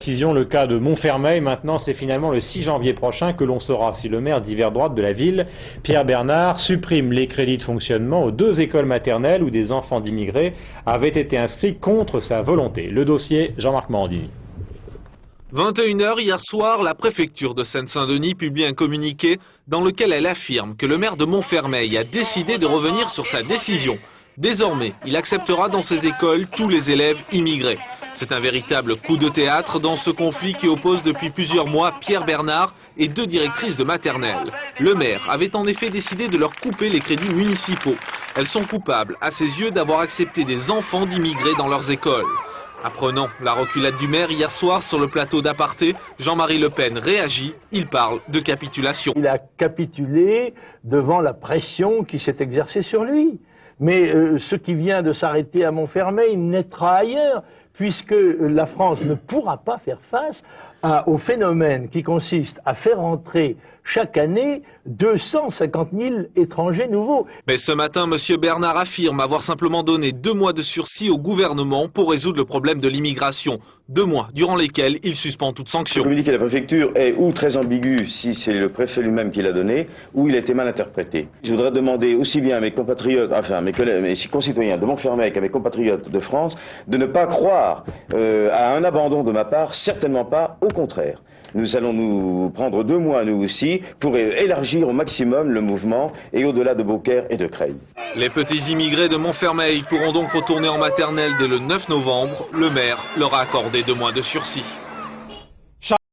décision le cas de Montfermeil. Maintenant, c'est finalement le 6 janvier prochain que l'on saura si le maire d'hiver droite de la ville, Pierre Bernard, supprime les crédits de fonctionnement aux 2 écoles maternelles où des enfants d'immigrés avaient été inscrits contre sa volonté. Le dossier, Jean-Marc Morandini. 21h hier soir, la préfecture de Seine-Saint-Denis publie un communiqué dans lequel elle affirme que le maire de Montfermeil a décidé de revenir sur sa décision. Désormais, il acceptera dans ses écoles tous les élèves immigrés. C'est un véritable coup de théâtre dans ce conflit qui oppose depuis plusieurs mois Pierre Bernard et 2 directrices de maternelle. Le maire avait en effet décidé de leur couper les crédits municipaux. Elles sont coupables, à ses yeux, d'avoir accepté des enfants d'immigrés dans leurs écoles. Apprenant la reculade du maire hier soir sur le plateau d'Aparté, Jean-Marie Le Pen réagit, il parle de capitulation. Il a capitulé devant la pression qui s'est exercée sur lui. Mais ce qui vient de s'arrêter à Montfermeil naîtra ailleurs, puisque la France ne pourra pas faire face au phénomène qui consiste à faire entrer chaque année 250 000 étrangers nouveaux. Mais ce matin, M. Bernard affirme avoir simplement donné 2 mois de sursis au gouvernement pour résoudre le problème de l'immigration. 2 mois durant lesquels il suspend toute sanction. Le communiqué de la préfecture est ou très ambigu si c'est le préfet lui-même qui l'a donné, ou il a été mal interprété. Je voudrais demander aussi bien à mes compatriotes, enfin mes collègues, mes concitoyens de Montfermeil qu'à mes compatriotes de France, de ne pas croire à un abandon de ma part, certainement pas, au contraire. Nous allons nous prendre 2 mois, nous aussi, pour élargir au maximum le mouvement et au-delà de Beaucaire et de Creil. Les petits immigrés de Montfermeil pourront donc retourner en maternelle dès le 9 novembre. Le maire leur a accordé 2 mois de sursis.